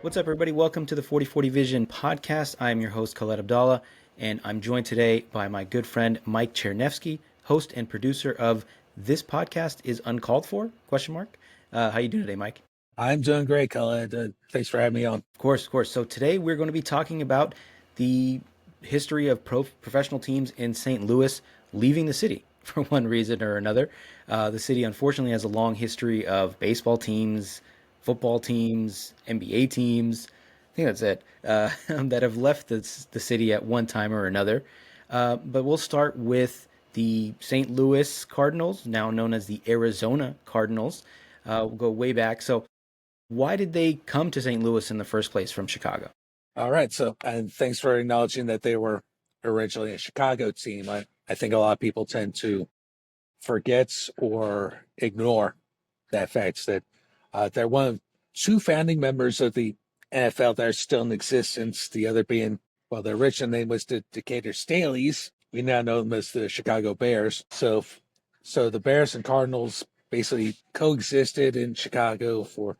What's up, everybody? Welcome to the 4040 Vision podcast. I'm your host, Khaled Abdallah, and I'm joined today by my good friend, Mike Chernevsky, host and producer of This Podcast is Uncalled For? Question mark. How you doing today, Mike? I'm doing great, Khaled. Thanks for having me on. Of course, of course. So today we're going to be talking about the history of professional teams in St. Louis leaving the city for one reason or another. The city, unfortunately, has a long history of baseball teams, football teams, NBA teams. I think that's it. That have left the city at one time or another. But we'll start with the St. Louis Cardinals, now known as the Arizona Cardinals. We'll go way back. So why did they come to St. Louis in the first place from Chicago? All right. And thanks for acknowledging that they were originally a Chicago team. I think a lot of people tend to forget or ignore that fact that they're one of two founding members of the NFL that are still in existence. The other being, well, the original name was the Decatur Staleys. We now know them as the Chicago Bears. So the Bears and Cardinals basically coexisted in Chicago for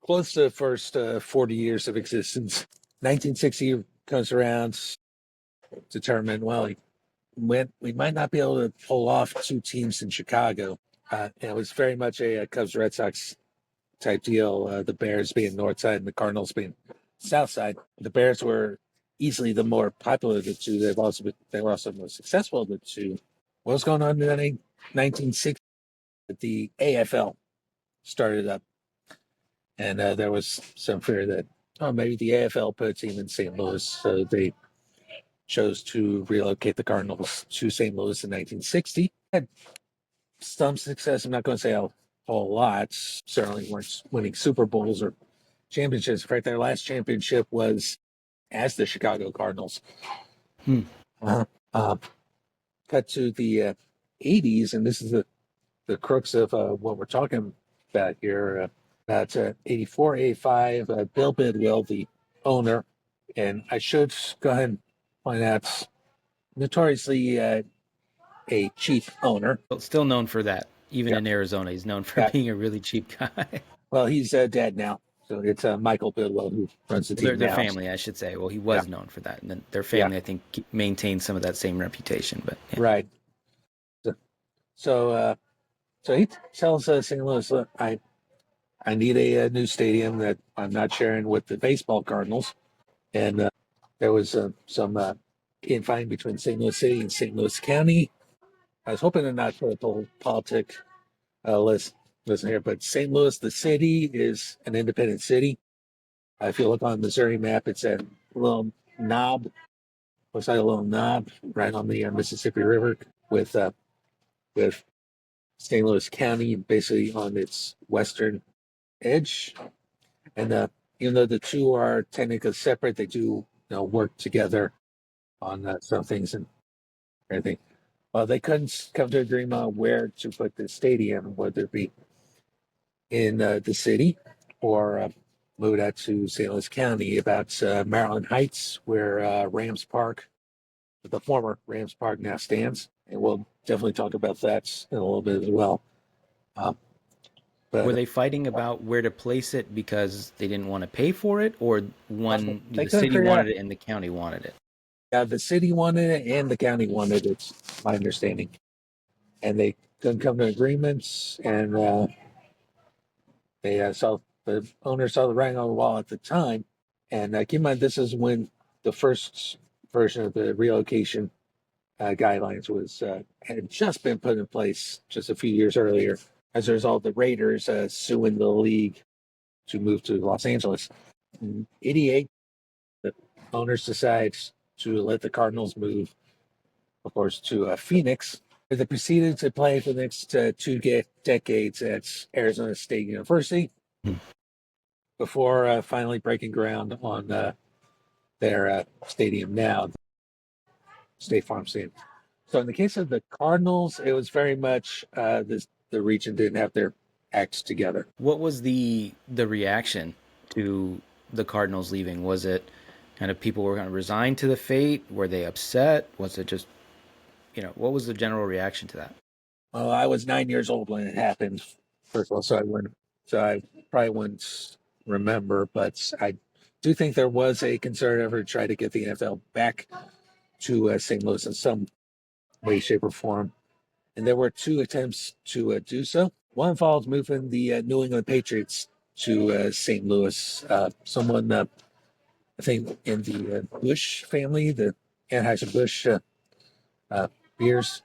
close to the first 40 years of existence. 1960 comes around, determined, well, we might not be able to pull off two teams in Chicago. It was very much a Cubs Red Sox type deal, the Bears being north side and the Cardinals being south side. The Bears were easily the more popular of the two. They were also more successful of the two. What was going on in the 1960s? The AFL started up. And there was some fear that, maybe the AFL put a team in St. Louis. So they chose to relocate the Cardinals to St. Louis in 1960. Had some success. I'm not going to say a whole lot. Certainly weren't winning Super Bowls or championships. In fact, their last championship was as the Chicago Cardinals. Hmm. Cut to the 80s, and this is the crux of what we're talking about here. About 84, 85, Bill Bidwell, the owner, and I should go ahead and point out, notoriously a cheap owner. Still known for that. Even Yeah. in Arizona, he's known for Yeah. being a really cheap guy. Well, he's dead now, so it's Michael Bidwell who runs the team Their now. family, I should say. Well, he was Yeah. known for that, and then their family, I think, maintained some of that same reputation. But yeah. Right. So he tells St. Louis, look, I need a new stadium that I'm not sharing with the baseball Cardinals. And there was some infighting between St. Louis City and St. Louis County. I was hoping to not put a whole politic listen here, but St. Louis, the city, is an independent city. If you look on the Missouri map, it's a little knob, looks like a little knob right on the Mississippi River with St. Louis County basically on its western edge. And even though the two are technically separate, they do work together on some things and everything. Well, they couldn't come to agreement on where to put the stadium, whether it be in the city or move it out to St. Louis County, about Maryland Heights, where Rams Park, the former Rams Park, now stands. And we'll definitely talk about that in a little bit as well. Were they fighting about where to place it because they didn't want to pay for it, or the city wanted it and the county wanted it? Yeah, the city wanted it and the county wanted it, it's my understanding. And they couldn't come to agreements, and the owner saw the writing on the wall at the time. And keep in mind, this is when the first version of the relocation guidelines had just been put in place just a few years earlier. As a result, the Raiders suing the league to move to Los Angeles. In '88, the owners decide to let the Cardinals move, of course, to Phoenix. They proceeded to play for the next two decades at Arizona State University before finally breaking ground on their stadium now, State Farm Stadium. So in the case of the Cardinals, it was very much the region didn't have their acts together. What was the reaction to the Cardinals leaving? Was it kind of people were going to resign to the fate? Were they upset? Was it just, what was the general reaction to that? Well, I was 9 years old when it happened. First of all, so I probably wouldn't remember, but I do think there was a concerted effort to try to get the NFL back to St. Louis in some way, shape, or form. And there were two attempts to do so. One involved moving the New England Patriots to St. Louis. Someone, I think, in the Bush family, the Anheuser-Busch uh, beers,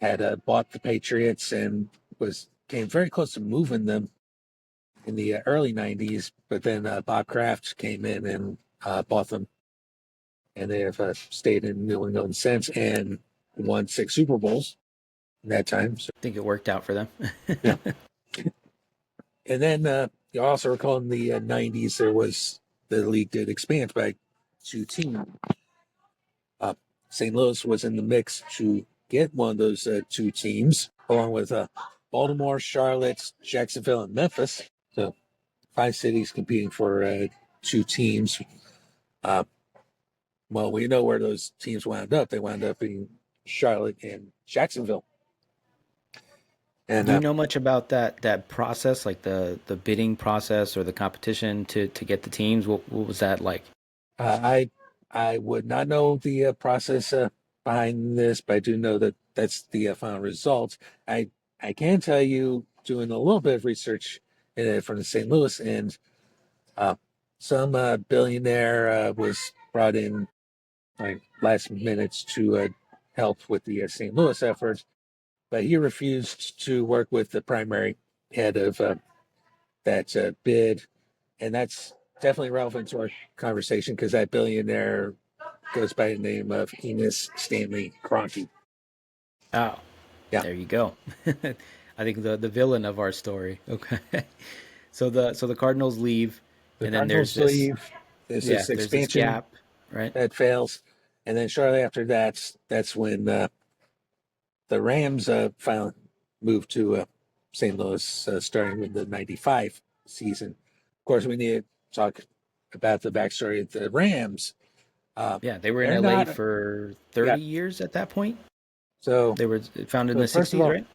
had bought the Patriots and was came very close to moving them in the early 90s. But then Bob Kraft came in and bought them, and they have stayed in New England since and won 6 Super Bowls in that time. So, I think it worked out for them. yeah. And then you also recall in the 90s, the league did expand by 2 teams. Uh, St. Louis was in the mix to get one of those 2 teams, along with Baltimore, Charlotte, Jacksonville, and Memphis. So 5 cities competing for 2 teams. Uh, well, we know where those teams wound up. They wound up in Charlotte and Jacksonville. And Do you know much about that process, like the bidding process or the competition to get the teams? What was that like? I would not know the process behind this, but I do know that that's the final result. I can tell you, doing a little bit of research from the St. Louis end, uh, some billionaire was brought in like last minutes to help with the St. Louis effort, but he refused to work with the primary head of that bid, and that's definitely relevant to our conversation because that billionaire goes by the name of Enos Stanley Kroenke. Oh, Yeah, there you go. I think the villain of our story. Okay. So the Cardinals leave, the and then there's Cardinals this, leave. There's yeah, this there's this expansion gap, right? that fails, and then shortly after that, that's when the Rams finally moved to St. Louis, starting with the '95 season. Of course, we need to talk about the backstory of the Rams. Uh, Yeah, they were in they're LA not, for yeah. 30 years at that point. So, They were founded in so the first of 60s, all, right?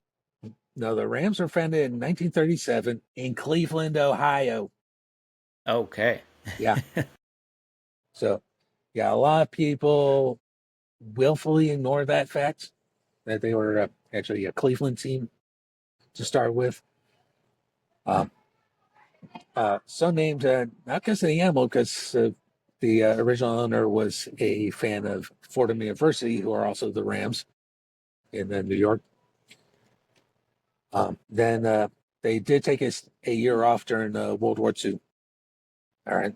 no, the Rams were founded in 1937 in Cleveland, Ohio. Okay. Yeah. So, yeah, a lot of people willfully ignore that fact that they were actually a Cleveland team to start with. Um, so named not because of the animal, because the original owner was a fan of Fordham University, who are also the Rams in New York. Then they did take a year off during World War II. All right,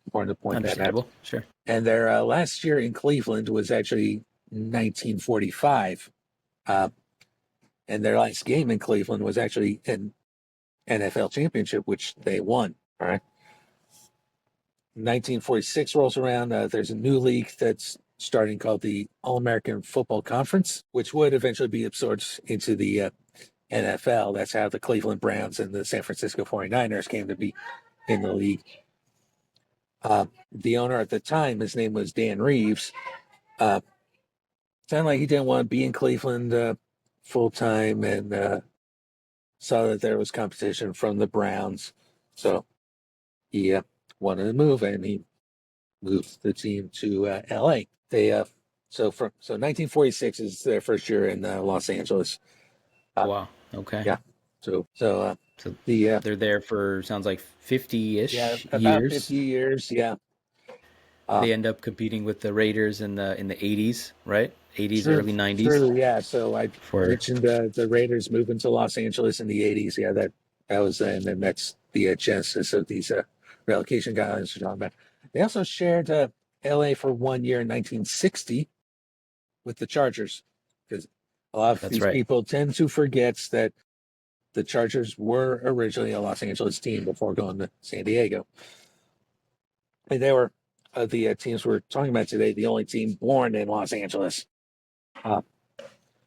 important to point that out. Understandable. Sure. And their last year in Cleveland was actually 1945. Uh, and their last game in Cleveland was actually an NFL championship, which they won. All right. 1946 rolls around. There's a new league that's starting called the All American Football Conference, which would eventually be absorbed into the NFL. That's how the Cleveland Browns and the San Francisco 49ers came to be in the league. The owner at the time, his name was Dan Reeves. Sounded like he didn't want to be in Cleveland full time and saw that there was competition from the Browns. So he wanted to move, and he moved the team to LA. They so 1946 is their first year in Los Angeles. Uh, Wow. Okay. yeah. So So the they're there for sounds like yeah, 50-ish about years. 50 years. Yeah. They end up competing with the Raiders in the 80s, right? 80s, True, early 90s true. Yeah. So I for mentioned the Raiders moving to Los Angeles in the '80s. Yeah, that was, and then that's the genesis of these relocation guidelines we're talking about. They also shared LA for 1 year in 1960 with the Chargers, because a lot of That's these right. people tend to forget that the Chargers were originally a Los Angeles team before going to San Diego. And they were the teams we're talking about today, the only team born in Los Angeles. Uh,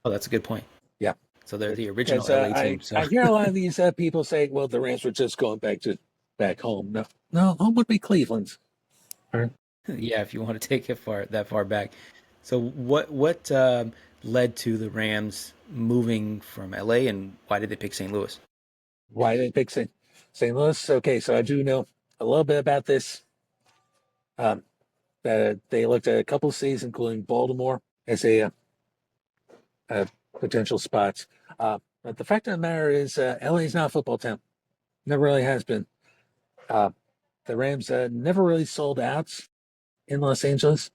Oh, that's a good point. yeah. So they're the original Because LA team. So I hear a lot of these people say, well, the Rams were just going back home. No, no, home would be Cleveland. Right. yeah, if you want to take it that far back. So what led to the Rams moving from LA, and why did they pick St. Louis? Why did they pick St. Louis? Okay, so I do know a little bit about this. Um, they looked at a couple of cities, including Baltimore, as a potential spots. But the fact of the matter is, LA is not a football town. Never really has been. Uh, the Rams never really sold out in Los Angeles.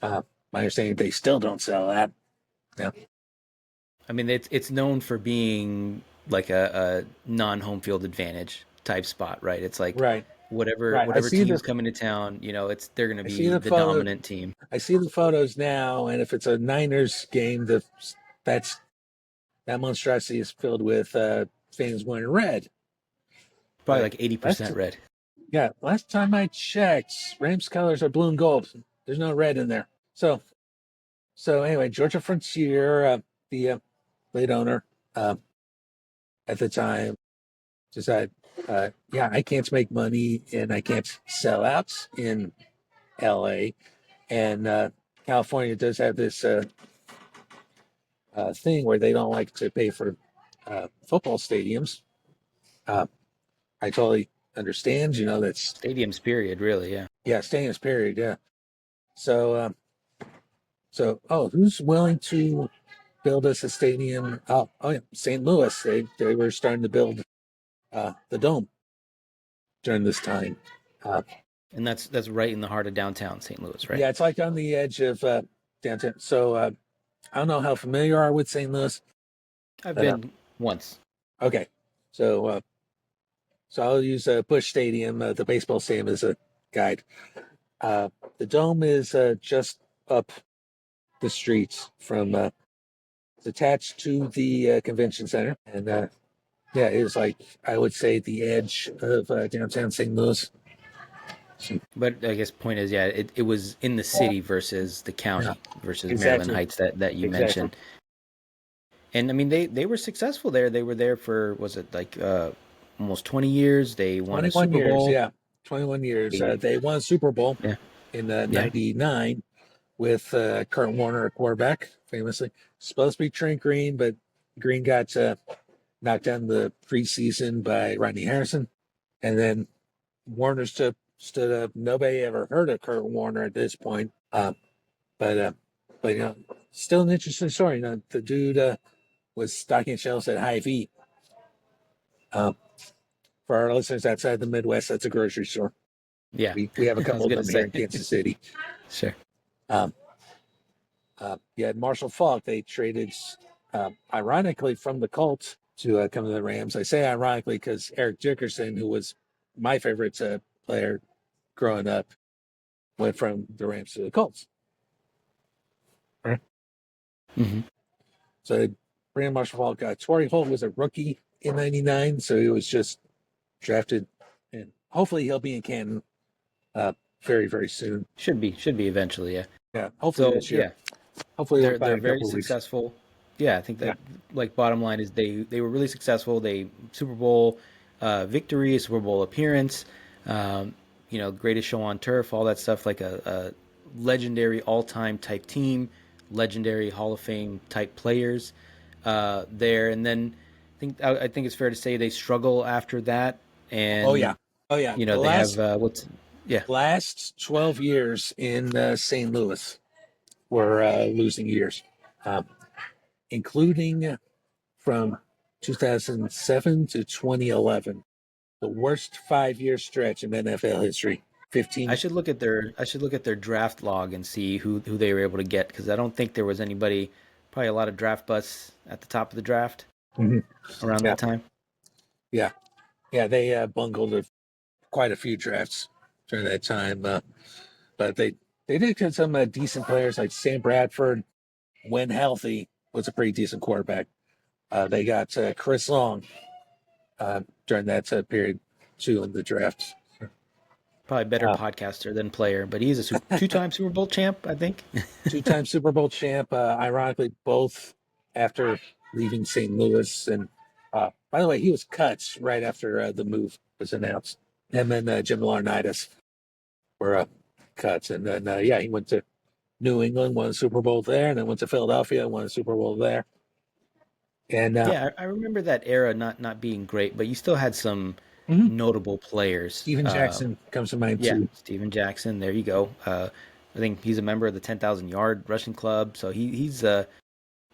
My understanding, they still don't sell out. Yeah. I mean, it's known for being like a non-home field advantage type spot, right? It's like Right. whatever Right. whatever team's coming to town, it's they're going to I see be the the photo. dominant team. I see the photos now, and if it's a Niners game, that's that monstrosity is filled with fans wearing red. Probably But like eighty last percent red. yeah, last time I checked, Rams colors are blue and gold. There's no red in there. So anyway, Georgia Frontier, the late owner uh, at the time, decided, yeah, I can't make money and I can't sell out in LA. And California does have this thing where they don't like to pay for football stadiums. Uh, I totally understand. That's Stadiums, period. Really, yeah. yeah, stadiums. Period. Yeah. So, who's willing to build us a stadium? Oh yeah, St. Louis. They were starting to build the dome during this time. Uh, And that's right in the heart of downtown St. Louis, right? yeah, it's like on the edge of downtown. So I don't know how familiar you are with St. Louis, I've but been once. okay. So I'll use Bush Stadium, the baseball stadium, as a guide. Uh, the dome is just up the street from. It's attached to the convention center, and yeah, it is like I would say the edge of downtown St. Louis. So, But I guess point is, yeah, it was in the city versus the yeah, county versus Maryland exactly, Heights that you exactly. mentioned. And I mean, they were successful there. They were there for was it like almost 20 years. They won a 21 Super years, Bowl. yeah, 21 years. They, They won a Super Bowl yeah, in yeah. '99 with Kurt Warner, a quarterback, famously. Supposed to be Trent Green, but Green got knocked down the preseason by Rodney Harrison. And then Warner stood up. Nobody ever heard of Kurt Warner at this point. But still an interesting story. The dude was stocking shelves at Hy-Vee. Um, for our listeners outside the Midwest, that's a grocery store. Yeah, We have a I was couple of gonna them here say. in Kansas City. Sure. Um, yeah, Marshall Faulk, they traded, ironically, from the Colts to come to the Rams. I say ironically because Eric Dickerson, who was my favorite player growing up, went from the Rams to the Colts. Right. Hmm. So they bring in Marshall Faulk. Torrey Holt was a rookie in '99, so he was just drafted, and hopefully he'll be in Canton uh, very, very soon. Should be eventually. Yeah. Yeah, hopefully So this year. yeah, Hopefully by they're a very couple of weeks. successful. Yeah, I think Yeah. that like bottom line is they were really successful. They Super Bowl victory, Super Bowl appearance, um, greatest show on turf, all that stuff. Like a legendary all time type team, legendary Hall of Fame type players there. And then I think it's fair to say they struggle after that, Oh yeah. and Oh yeah. they have what's yeah. Last 12 years in St. Louis were losing years, um, including from 2007 to 2011, the worst 5 year stretch in NFL history. 15. I should look at their draft log and see who they were able to get because I don't think there was anybody, probably a lot of draft busts at the top of the draft Mhm. around Yeah. that time. Yeah. Yeah. They bungled quite a few drafts during that time. But they did get some decent players like Sam Bradford, when healthy, was a pretty decent quarterback. They got Chris Long during that period too in the draft. Probably better Uh, podcaster than player, but he's a two-time Super Bowl champ, I think. Two-time Super Bowl champ. Ironically, both after leaving St. Louis. And by the way, he was cut right after the move was announced. Him and Jim Laurinaitis were cuts, and then yeah, he went to New England, won a Super Bowl there, and then went to Philadelphia, won a Super Bowl there. And Yeah, I remember that era not being great, but you still had some. Mhm. notable players. Steven Jackson comes to mind Yeah, too. Steven Jackson. There you go. I think he's a member of the 10,000 yard rushing club, so he's a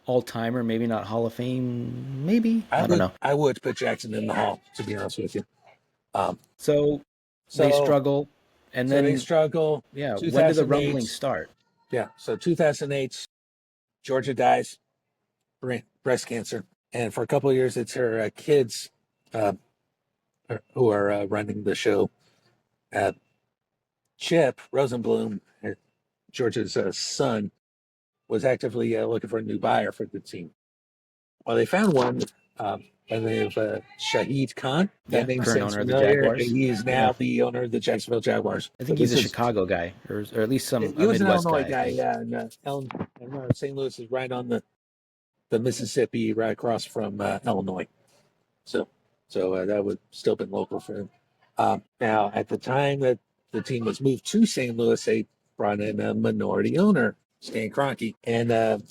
all timer. Maybe not Hall of Fame. Maybe I I don't would know. I would put Jackson in the hall, to be honest with you. Um, So they so struggle, and so they then struggle. yeah, when do the rumblings 2008, start? yeah. So 2008, Georgia dies, breast cancer, and for a couple of years, it's her kids uh, who are running the show. Uh, Chip Rosenblum, Georgia's son, was actively looking for a new buyer for the team. Well, they found one by the name of Shahid Khan. That Yeah, name current sounds owner of the familiar. Jaguars. He is Yeah, now the owner of the Jacksonville Jaguars. I So think he's this a is Chicago guy, or at least some he a was an Midwest Illinois guy. I guy, think. yeah, and St. Louis is right on the Mississippi, right across from Illinois. So that would still been local for him. Now, at the time that the team was moved to St. Louis, they brought in a minority owner, Stan Kroenke, and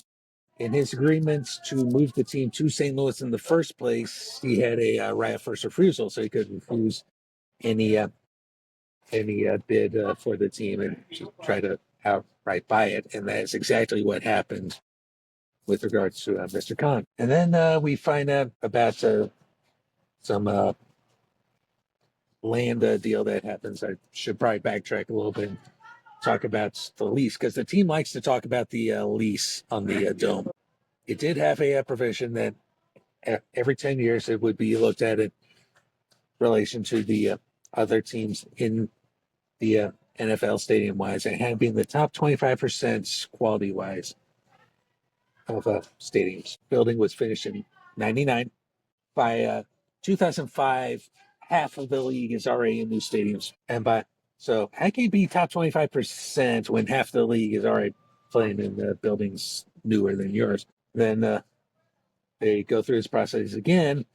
in his agreements to move the team to St. Louis in the first place, he had a right of first refusal, so he could refuse any bid for the team and try to outright buy it, and that's exactly what happened with regards to Mr. Khan. And then we find out about some land deal that happens. I should probably backtrack a little bit and talk about the lease because the team likes to talk about the lease on the dome. It did have a provision that every 10 years it would be looked at in relation to the other teams in the NFL stadium wise and had been the top 25% quality wise of stadiums. Building was finished in 99. By 2005, half of the league is already in new stadiums. And by so how can you be top 25% when half the league is already playing in the buildings newer than yours? Then they go through this process again.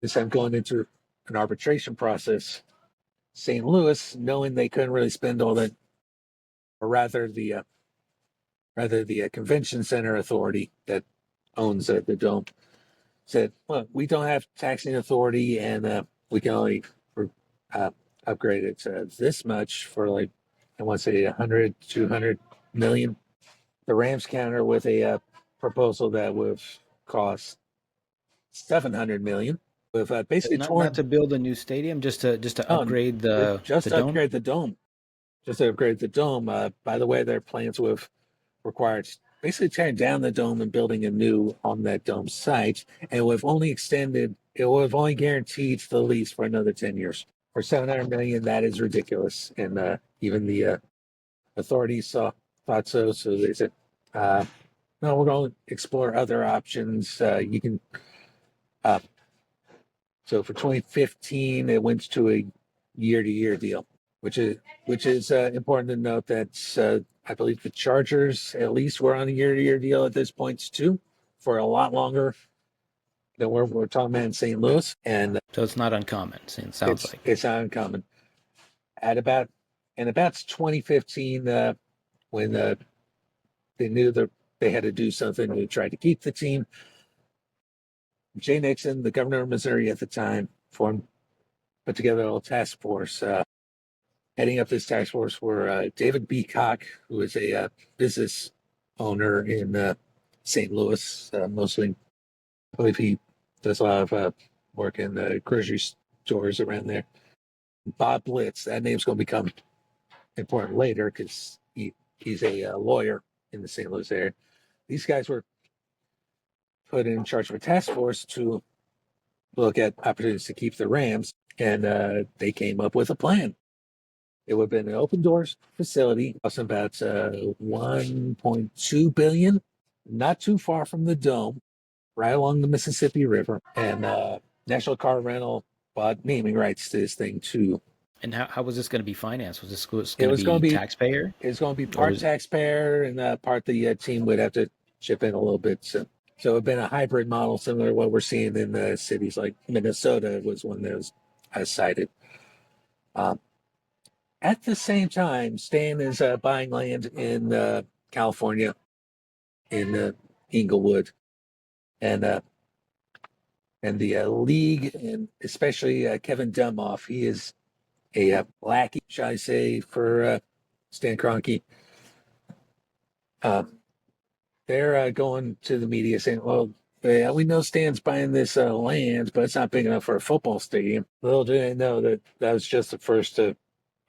This time going into an arbitration process. St. Louis, knowing they couldn't really spend all that, or rather the convention center authority that owns the dome, said, "Look, we don't have taxing authority, and we can only uh, upgrade it to this much for like I want to say 100, 200 million." The Rams counter with a proposal that would cost 700 million. With basically Not torn to build a new stadium, just to down upgrade just the to dome. upgrade the dome. Just to upgrade the dome. By the way, their plans would have required basically tearing down the dome and building a new on that dome site, and would have only extended. It would have only guaranteed the lease for another 10 years. For 700 million, that is ridiculous, and even the authorities thought so. So they said, uh, "No, we're going to explore other options. You can." Uh, so for 2015, it went to a year-to-year deal, which is important to note that I believe the Chargers at least were on a year-to-year deal at this point too, for a lot longer than we're talking about in St. Louis, and So it's not uncommon. It sounds like. it's uncommon. At about in about 2015, when they knew that they had to do something to try to keep the team, Jay Nixon, the governor of Missouri at the time, put together a little task force. Heading up this task force were David B. Koch, who is a business owner in St. Louis, mostly. I believe he does a lot of work in the grocery stores around there. Bob Blitz, that name's going to become important later because he's a lawyer in the St. Louis area. These guys were put in charge of a task force to look at opportunities to keep the Rams, and they came up with a plan. It would have been an open doors facility, costing about 1.2 billion, not too far from the dome, right along the Mississippi River. And National Car Rental bought naming rights to this thing too. And how was this going to be financed? Was this going It to was going be to be taxpayer, it's going to be or part was taxpayer and part the team would have to chip in a little bit. So it'd been a hybrid model similar to what we're seeing in cities like Minnesota was one that was cited. Um, At the same time, Stan is buying land in California, in Inglewood, and and the league, and especially Kevin Dumoff. He is a lackey, shall I say, for Stan Kroenke. Uh, they're going to the media saying, well, we know Stan's buying this land, but it's not big enough for a football stadium. Little do they know that that was just the first a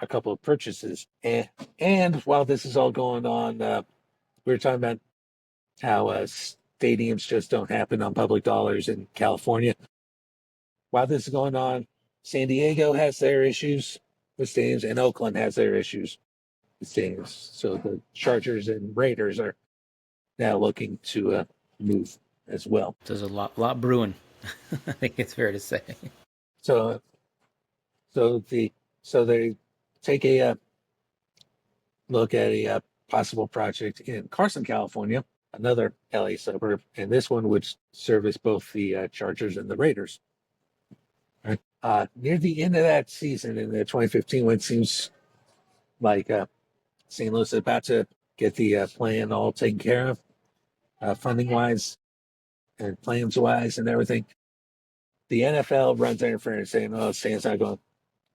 couple of purchases. And while this is all going on, we were talking about how stadiums just don't happen on public dollars in California. While this is going on, San Diego has their issues with stadiums, and Oakland has their issues with stadiums. So the Chargers and Raiders are now looking to move as well. There's a lot brewing. I think it's fair to say. So, so they take a look at a possible project in Carson, California, another LA suburb, and this one would service both the Chargers and the Raiders. Right. Near the end of that season in the 2015, when it seems like St. Louis is about to get the plan all taken care of, funding wise and plans wise and everything, the NFL runs interference saying, oh, Stan's not going to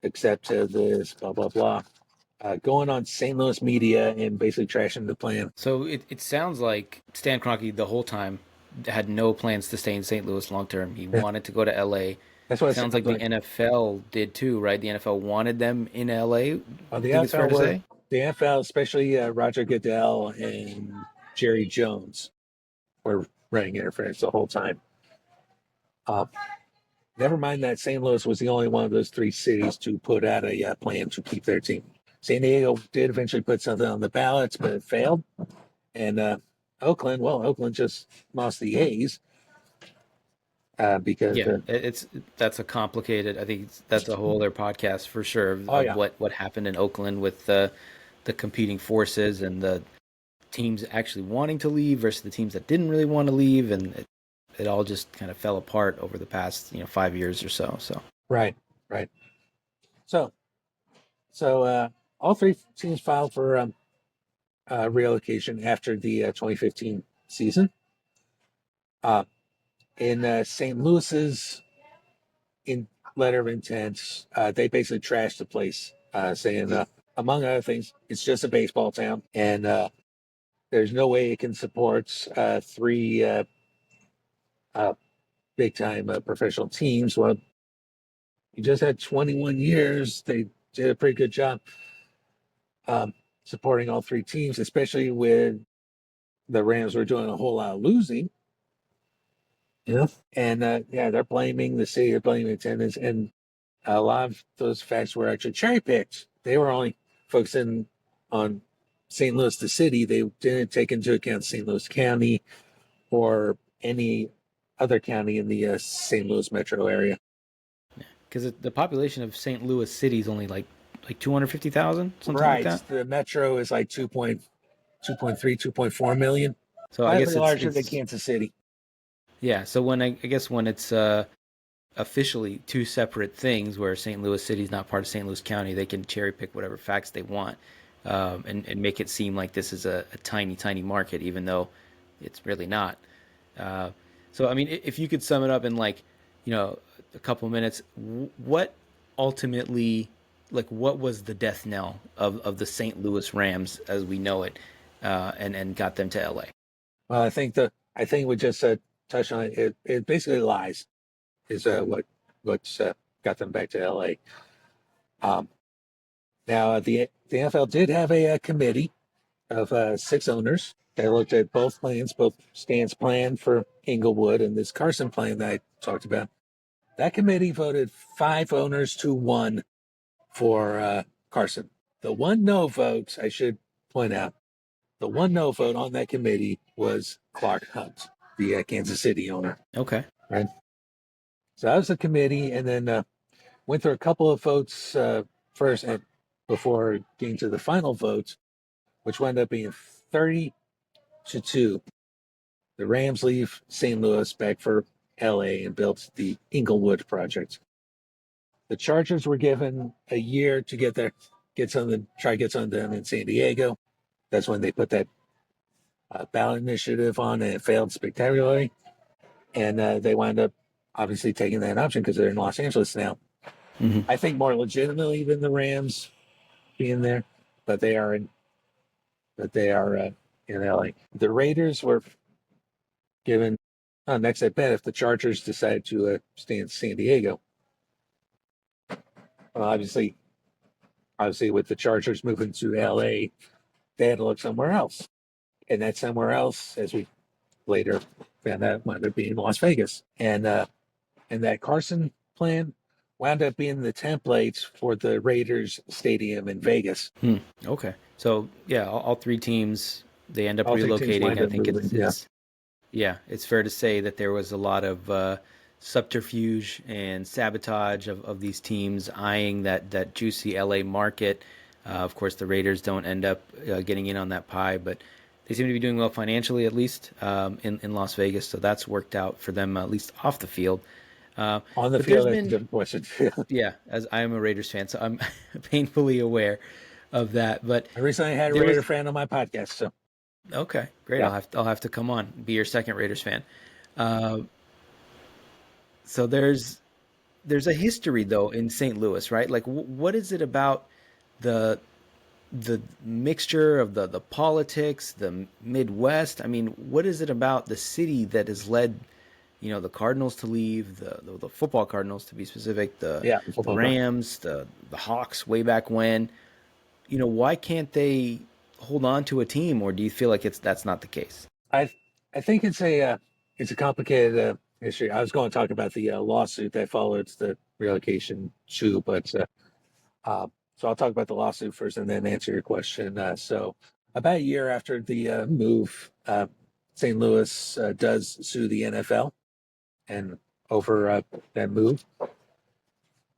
accept this, blah, blah, blah. Going on St. Louis media and basically trashing the plan. So it sounds like Stan Kroenke the whole time had no plans to stay in St. Louis long term. He wanted to go to LA. That's what it Sounds like the NFL did too, right? The NFL wanted them in LA. The I think it's fair to say. The NFL, especially Roger Goodell and Jerry Jones, were running interference the whole time. Never mind that St. Louis was the only one of those three cities to put out a plan to keep their team. San Diego did eventually put something on the ballots, but it failed. And Oakland just lost the A's because that's a complicated. I think that's a whole other podcast for sure of what happened in Oakland with the competing forces and the teams actually wanting to leave versus the teams that didn't really want to leave, and it all just kind of fell apart over the past 5 years or so. So right. So all three teams filed for relocation after the 2015 season. In St. Louis's letter of intent, they basically trashed the place, saying, among other things, it's just a baseball town, and there's no way it can support three big-time professional teams. Well, you just had 21 years. They did a pretty good job supporting all three teams, especially with the Rams were doing a whole lot of losing. Yeah. And they're blaming the city, they're blaming attendance, and a lot of those facts were actually cherry picked. They were only focusing on St. Louis, the city. They didn't take into account St. Louis County or any other county in the St. Louis metro area. Because the population of St. Louis City is only like 250,000, something right. like that. The metro is like 2.3, 2.4 million. So I guess it's larger than Kansas City. Yeah. So when I guess when it's officially two separate things, where St. Louis City is not part of St. Louis County, they can cherry pick whatever facts they want, and make it seem like this is a tiny market, even though it's really not. So I mean, if you could sum it up in a couple minutes, what ultimately, what was the death knell of the St. Louis Rams as we know it, and got them to LA? Well, I think we just touched on it. It basically lies is what's got them back to LA. Now the NFL did have a committee of 6 owners that looked at both plans, both Stan's plan for Inglewood and this Carson plan that I talked about. That committee voted 5 owners to 1 for Carson. The one no vote, I should point out, the one no vote on that committee was Clark Hunt, the Kansas City owner. Okay. Right. So that was the committee, and then went through a couple of votes first, and before getting to the final vote, which wound up being 30-2. The Rams leave St. Louis back for LA and built the Inglewood project. The Chargers were given a year to try to get something done in San Diego. That's when they put that ballot initiative on, and it failed spectacularly. And they wound up obviously taking that option because they're in Los Angeles now. Hmm. I think more legitimately than the Rams being there, but they are in LA. The Raiders were given next at bet if the Chargers decide to stay in San Diego. Well, obviously, with the Chargers moving to LA, they had to look somewhere else, and that somewhere else, as we later found out, wound up being Las Vegas, and that Carson plan wound up being the template for the Raiders stadium in Vegas. Hmm. Okay. So yeah, all three teams they end up All three teams relocating. wind I up think moving. Yeah, it's yeah, it's fair to say that there was a lot of subterfuge and sabotage of these teams eyeing that juicy LA market. Of course, the Raiders don't end up getting in on that pie, but they seem to be doing well financially, at least in Las Vegas. So that's worked out for them, at least off the field. on the But there's field, that's a been, different question. yeah, as I am a Raiders fan, so I'm painfully aware of that. But I recently had a there Raider was fan on my podcast, so okay, great. yeah. I'll have to come on, be your second Raiders fan. Uh, so there's a history though in St. Louis, right? Like, what is it about the the mixture of the politics, the Midwest? I mean, what is it about the city that has led, the Cardinals to leave, the football Cardinals to be specific, Yeah, the football. Rams, the Hawks way back when? Why can't they hold on to a team, or do you feel like that's not the case? I I think it's a complicated issue. I was going to talk about the lawsuit that followed the relocation too, but uh, so I'll talk about the lawsuit first and then answer your question. So about a year after the move, St. Louis does sue the NFL and over that move.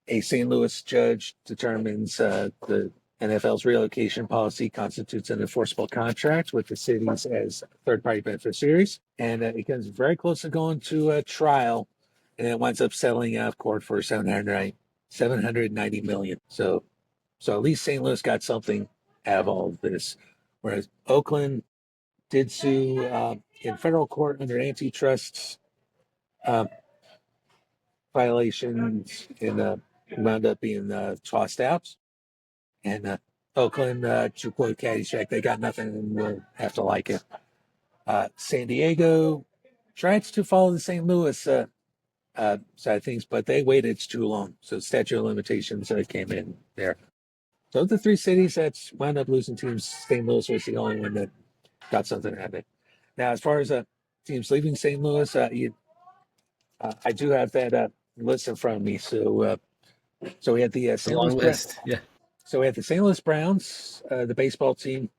A St. Louis judge determines the NFL's relocation policy constitutes an enforceable contract with the cities as third-party beneficiaries, and it comes very close to going to a trial, and it winds up settling out of court for 790 million. So at least St. Louis got something out of all of this, whereas Oakland did sue in federal court under antitrust um, violations and wound up being tossed out. And Oakland, to quote Caddyshack, they got nothing and will have to like it. San Diego tried to follow the St. Louis side of things, but they waited too long. So statute of limitations came in there. So the three cities that wound up losing teams, St. Louis was the only one that got something out of it. Now, as far as teams leaving St. Louis, I do have that list in front of me. So we had the It's a St. Louis long list. Yeah. So we had the St. Louis Browns, the baseball team.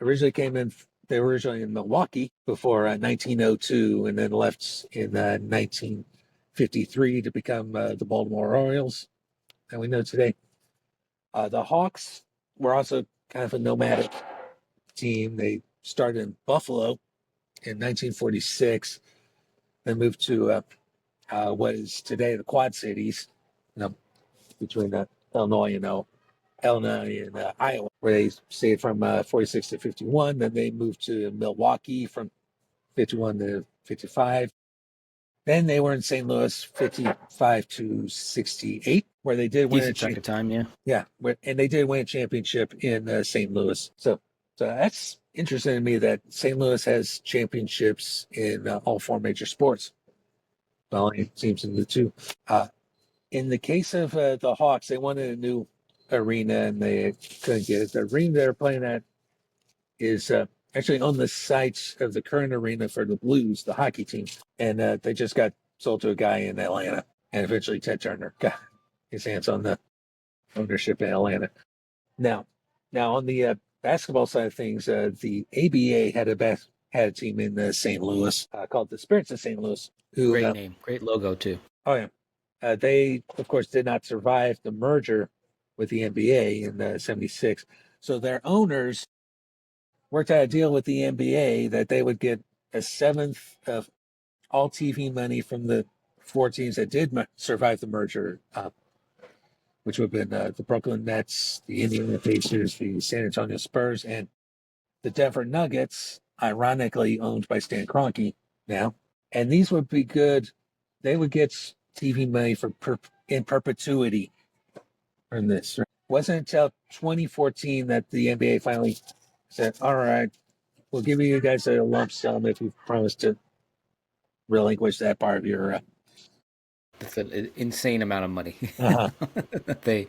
Originally came in. They were originally in Milwaukee before 1902, and then left in 1953 to become the Baltimore Orioles that we know today. The Hawks were also kind of a nomadic team. They started in Buffalo in 1946, then moved to what is today the Quad Cities, you know, between Illinois and Iowa, where they stayed from 46 to 51. Then they moved to Milwaukee from 51 to 55. Then they were in St. Louis 55 to 68, where they did win Decent chunk of time, yeah. and they did win a championship in St. Louis. So that's interesting to me that St. Louis has championships in all four major sports. Well, it seems in the two. Uh, in the case of the Hawks, they wanted a new arena and they couldn't get it. The arena they're playing at is actually on the site of the current arena for the Blues, the hockey team, and they just got sold to a guy in Atlanta, and eventually Ted Turner got his hands on the ownership in Atlanta. Now, now on the basketball side of things, the ABA had a team in St. Louis called the Spirits of St. Louis, who Great name, great logo too. oh yeah, they of course did not survive the merger with the NBA in '76. So their owners worked out a deal with the NBA that they would get a seventh of all TV money from the four teams that did survive the merger, which would have been the Brooklyn Nets, the Indiana Pacers, the San Antonio Spurs, and the Denver Nuggets, ironically owned by Stan Kroenke now. And these would be good they would get TV money for in perpetuity from this. It wasn't until 2014 that the NBA finally said, "All right, we'll give you guys a lump sum if you promise to relinquish that part of your." That's an insane amount of money Uh-huh. that they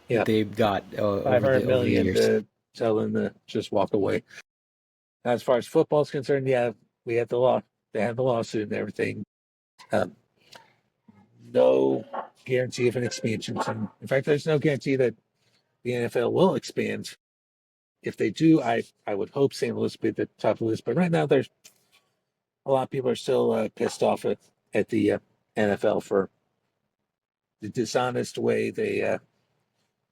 Yeah, they've got five over hundred the million years. to tell them to just walk away. As far as football is concerned, yeah, we had the law. They had the lawsuit and everything. Um, no guarantee of an expansion. In fact, there's no guarantee that the NFL will expand. If they do, I would hope St. Louis would be at the top of the list. But right now, there's a lot of people are still pissed off at the NFL for the dishonest way they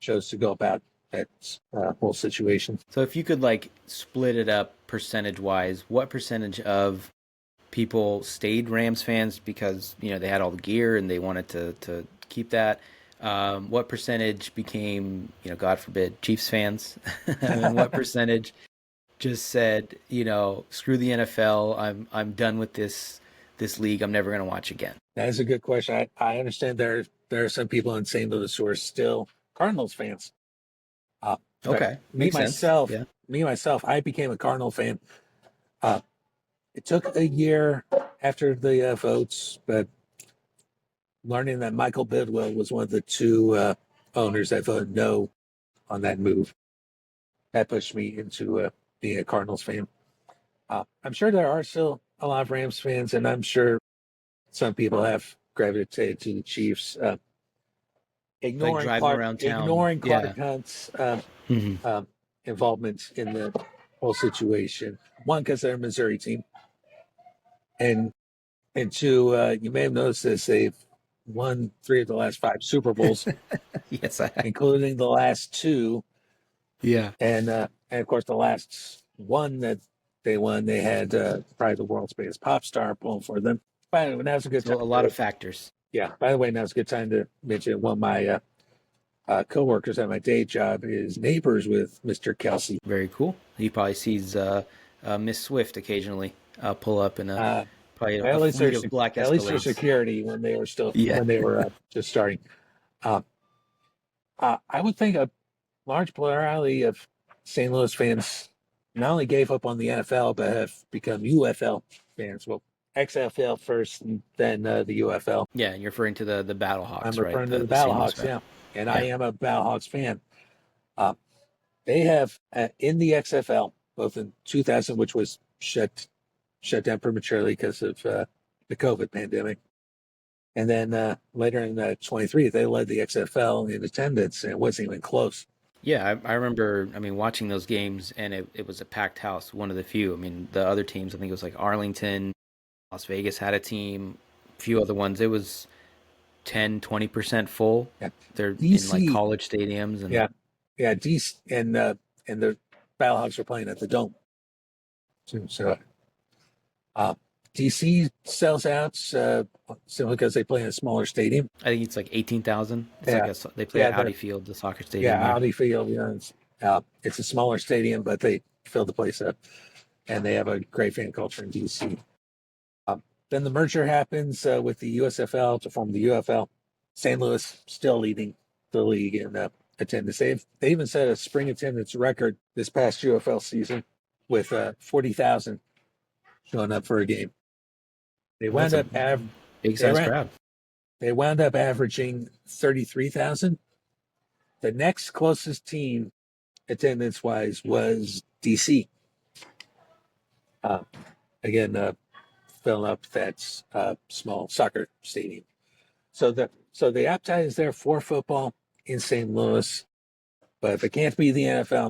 chose to go about that whole situation. So if you could like split it up percentage wise, what percentage of people stayed Rams fans because they had all the gear and they wanted to keep that? What percentage became God forbid Chiefs fans? And what percentage just said screw the NFL, I'm done with this league, I'm never going to watch again? That is a good question. I understand there are some people in St. Louis who are still Cardinals fans. But Okay, makes sense. Yeah. me myself, I became a Cardinal fan. Uh, it took a year after the votes, but learning that Michael Bidwell was one of the two owners that voted no on that move, that pushed me into being a Cardinals fan. I'm sure there are still a lot of Rams fans, and I'm sure some people have gravitated to the Chiefs. Like driving around town. Ignoring Yeah. Clark Hunt's Hmm. involvement in the whole situation. One, because they're a Missouri team, and two, you may have noticed this: they've won 3 of the last 5 Super Bowls, Yes, I. including the last 2, Yeah. and of course the last one that they won, they had probably the world's biggest pop star pulling for them. By the way, now's a good So time. a lot of factors. Yeah. By the way, now's a good time to mention one of my coworkers at my day job is neighbors with Mr. Kelsey. Very cool. He probably sees Miss Swift occasionally pull up in a Uh, probably at a least fleet there's of black at least for Escalades. security when they were still Yeah. when they were just starting. Uh, I would think a large plurality of St. Louis fans not only gave up on the NFL but have become UFL fans. Well, XFL first, and then the UFL. Yeah, and you're referring to the I'm Battlehawks, right? referring to the The St. Louis Battlehawks, Battle. yeah, and I Yeah. am a Battlehawks fan. Uh, they have in the XFL, both in 2000, which was shut down prematurely because of the COVID pandemic, and then later in 23, they led the XFL in attendance, and it wasn't even close. Yeah, I remember, I mean, watching those games, and it was a packed house, one of the few. I mean, the other teams, I think it was like Arlington, Las Vegas had a team, a few other ones. It was 10-20% full. Yeah. They're in like DC, college stadiums. And yeah, yeah, DC, and the Battlehawks were playing at the Dome. So uh, DC sells out simply because they play in a smaller stadium. I think it's like 18,000. It's Yeah, like they play yeah, at Audi Field, the soccer stadium yeah, there. Audi Field. You know, it's a smaller stadium, but they fill the place up, and they have a great fan culture in DC. Then the merger happens with the USFL to form the UFL. St. Louis still leading the league in attendance. They even set a spring attendance record this past UFL season with 40,000 showing up for a game. They Well, wound that's a up big they size ran, crowd. they wound up averaging 33,000. The next closest team attendance wise was DC. Uh, again, filling up that small soccer stadium. So the appetite is there for football in St. Louis, but if it can't be the NFL,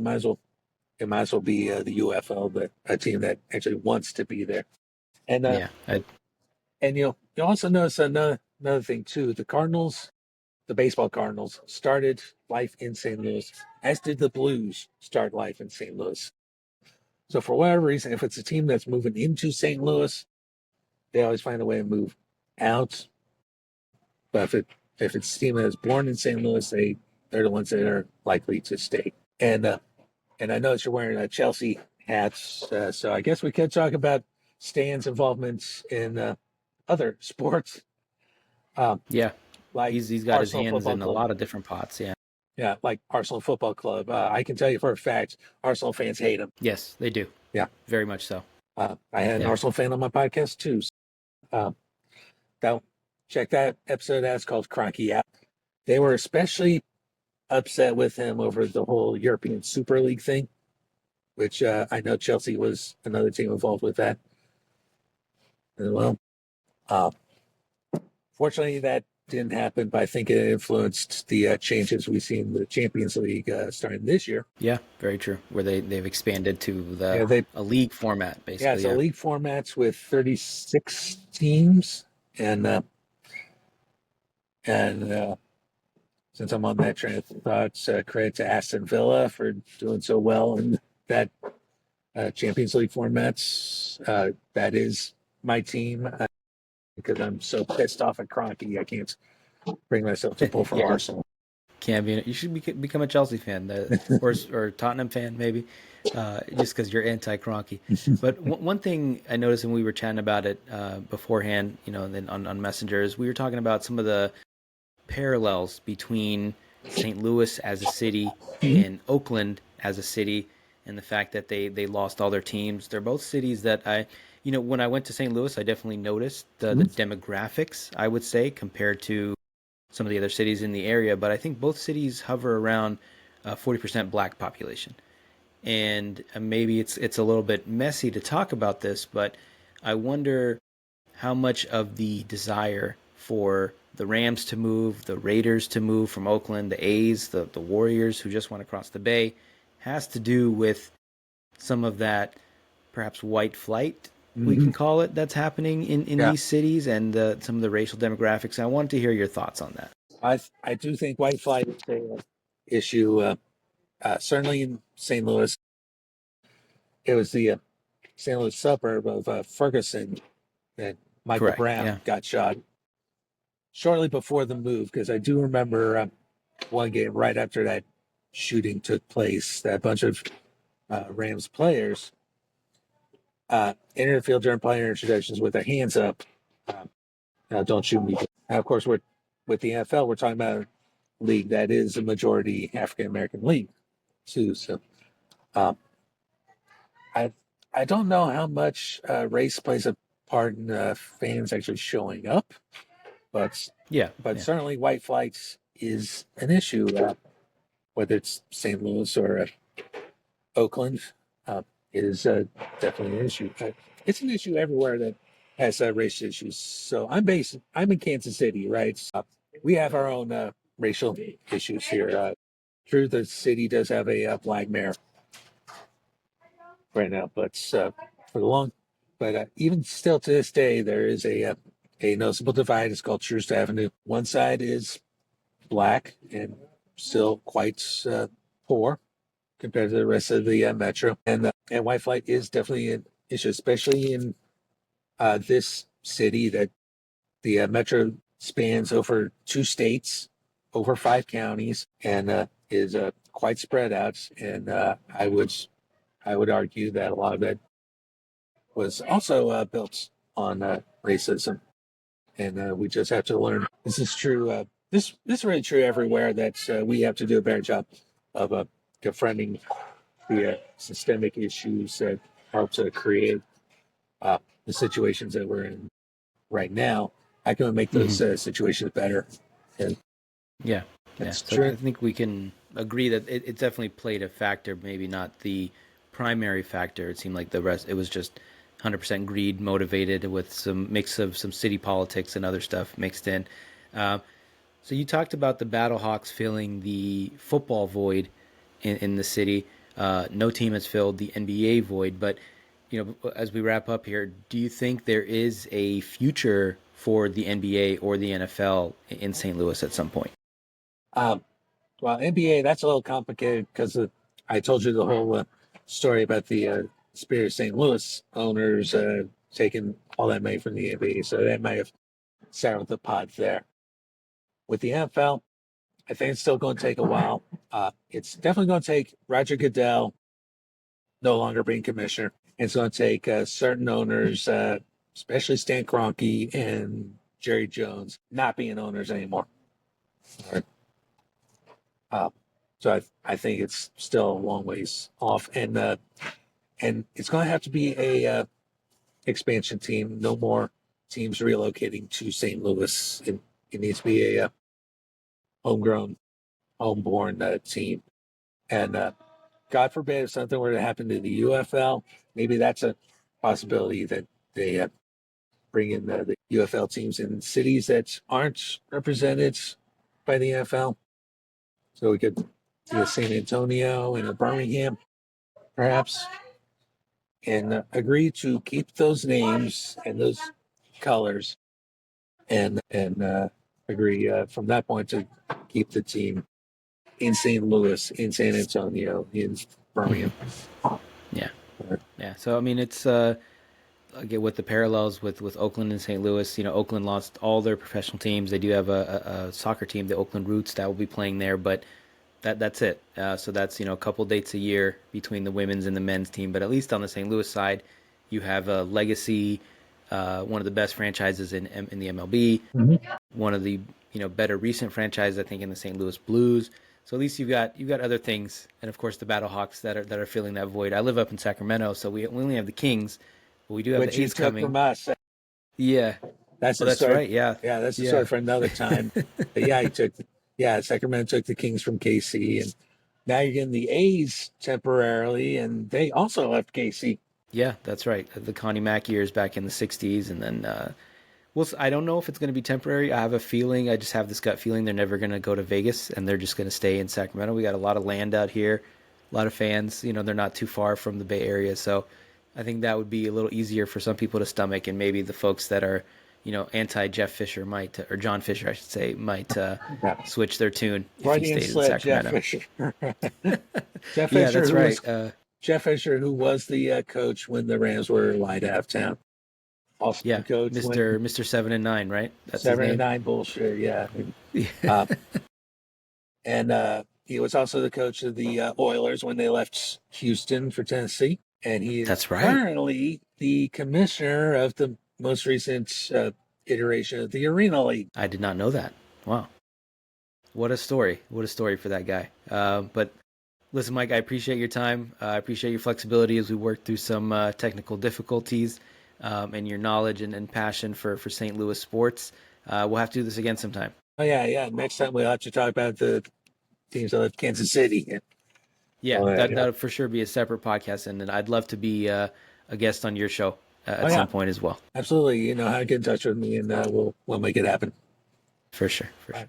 it might as well be the UFL, but a team that actually wants to be there. And Yeah. you also notice another thing too. The Cardinals, the baseball Cardinals, started life in St. Louis, as did the Blues start life in St. Louis. So for whatever reason, if it's a team that's moving into St. Louis, they always find a way to move out. But if it's a team that is born in St. Louis, they're the ones that are likely to stay. And I know that you're wearing a Chelsea hats, so I guess we could talk about Stan's involvement in other sports. Um, Yeah, like he's got his Arsenal hands Football in a Club. lot of different pots. Yeah. Yeah, like Arsenal Football Club. I can tell you for a fact, Arsenal fans hate him. Yes, they do. Yeah. Very much so. I had an Yeah. Arsenal fan on my podcast too. Um, that check that episode out. It's called Cronky Out. They were especially upset with him over the whole European Super League thing, which I know Chelsea was another team involved with that as well. Uh, Fortunately, that didn't happen, but I think it influenced the changes we see in the Champions League starting this year. Yeah, very true. Where they've expanded to Yeah, a league format yeah, basically. it's a Yeah. league formats with 36 teams, and and since I'm on that train of thought, credit to Aston Villa for doing so well in that Champions League formats. That is my team because I'm so pissed off at Kroenke. I can't bring myself to pull for Yeah. Arsenal. Can be. You should become a Chelsea fan, or Tottenham fan maybe, just because you're anti Kroenke. But one thing I noticed when we were chatting about it beforehand, and then on messengers, we were talking about some of the parallels between St. Louis as a city and Oakland as a city, and the fact that they lost all their teams. They're both cities that when I went to St. Louis, I definitely noticed the demographics, I would say, compared to some of the other cities in the area. But I think both cities hover around 40% black population. And maybe it's a little bit messy to talk about this, but I wonder how much of the desire for the Rams to move, the Raiders to move from Oakland, the A's, the Warriors who just want to cross the bay, has to do with some of that perhaps white flight, we can call it, that's happening in Yeah, these cities, and some of the racial demographics. I wanted to hear your thoughts on that. I do think white flight is a issue. Certainly in St. Louis, it was the St. Louis suburb of Ferguson that Michael Correct. Brown Yeah. got shot shortly before the move. Because I do remember one game right after that shooting took place, that bunch of Rams players entered the field during player introductions with their hands up. Don't shoot me. And of course, we're with the NFL. We're talking about a league that is a majority African American league too. So um, I I don't know how much race plays a part in fans actually showing up, but Yeah. but Yeah. certainly white flights is an issue, whether it's St. Louis or Oakland. Uh, it is definitely an issue. It's an issue everywhere that has race issues. So I'm in Kansas City, right? So, we have our own racial issues here. True, the city does have a black mayor right now, but for the long, but even still to this day, there is a noticeable divide. It's called Troost Avenue. One side is black and still quite poor compared to the rest of the metro, and white flight is definitely an issue, especially in this city that the metro spans over 2 states, over 5 counties, and is quite spread out. And I would argue that a lot of it was also built on racism, and we just have to learn. This is true. This is really true everywhere. That we have to do a better job of confronting the systemic issues that help to create the situations that we're in right now. I can make those Hmm. situations better, and Yeah. Yeah. that's So I true. think we can agree that it definitely played a factor, maybe not the primary factor. It seemed like the rest, it was just 100% greed motivated with some mix of some city politics and other stuff mixed in. Uh, so you talked about the Battlehawks filling the football void in the city. No team has filled the NBA void, but as we wrap up here, do you think there is a future for the NBA or the NFL in St. Louis at some point? Um, well, NBA, that's a little complicated because I told you the whole story about the Spirit of St. Louis owners taking all that money from the NBA, so that might have settled the pot there. With the NFL, I think it's still going to take a while. It's definitely going to take Roger Goodell no longer being commissioner. It's going to take certain owners, especially Stan Kroenke and Jerry Jones not being owners anymore. All right. Uh, so I think it's still a long ways off, and it's going to have to be a expansion team. No more teams relocating to St. Louis. It needs to be a homegrown, homeborn team. And God forbid if something were to happen to the UFL, maybe that's a possibility that they bring in the UFL teams in cities that aren't represented by the NFL. So we could see a San Antonio and a Birmingham, perhaps, and agree to keep those names and those colors, and agree from that point to keep the team in St. Louis, in San Antonio, in Hmm. Birmingham. Yeah. Yeah. So I mean, it's again with the parallels with Oakland and St. Louis. You know, Oakland lost all their professional teams. They do have a soccer team, the Oakland Roots, that will be playing there, but that's it. So that's a couple dates a year between the women's and the men's team. But at least on the St. Louis side, you have a legacy, one of the best franchises in the MLB, Mm-hmm. one of the better recent franchises, I think, in the St. Louis Blues. So at least you've got other things, and of course the Battlehawks that are filling that void. I live up in Sacramento, so we only have the Kings, but we do have Which the you A's took coming. from us. Yeah. That's Oh, a that's story. right. Yeah. Yeah, that's a story Yeah. for another time. But yeah, Sacramento took the Kings from KC, and now you're getting the A's temporarily, and they also left KC. Yeah, that's right. The Connie Mack years back in the '60s, and then I don't know if it's going to be temporary. I have a feeling. I just have this gut feeling they're never going to go to Vegas, and they're just going to stay in Sacramento. We got a lot of land out here, a lot of fans. They're not too far from the Bay Area, so I think that would be a little easier for some people to stomach, and maybe the folks that are, anti Jeff Fisher might, or John Fisher, I should say, might Yeah. switch their tune if he Freudian stayed in slip, Jeff Sacramento. Fisher. Jeff Yeah, Fisher, that's who was right. Jeff Fisher, who was the coach when the Rams were light out of town. Also Yeah, the coach when Mr. 7 and 9, right? That's his seven and name. nine bullshit. Yeah, Yeah. uh, and he was also the coach of the Oilers when they left Houston for Tennessee, and he is That's right. currently the commissioner of the most recent iteration of the Arena League. I did not know that. Wow. What a story. What a story for that guy. But listen, Mike, I appreciate your time. I appreciate your flexibility as we work through some technical difficulties, and your knowledge and passion for St. Louis sports. We'll have to do this again sometime. Oh yeah, yeah. Next time we'll have to talk about the teams that left Kansas City. Yeah, Oh yeah, that yeah. would for sure be a separate podcast, and I'd love to be a guest on your show Oh at yeah, some point as well. absolutely. You know how to get in touch with me, and we'll make it happen. For sure. For Bye. sure.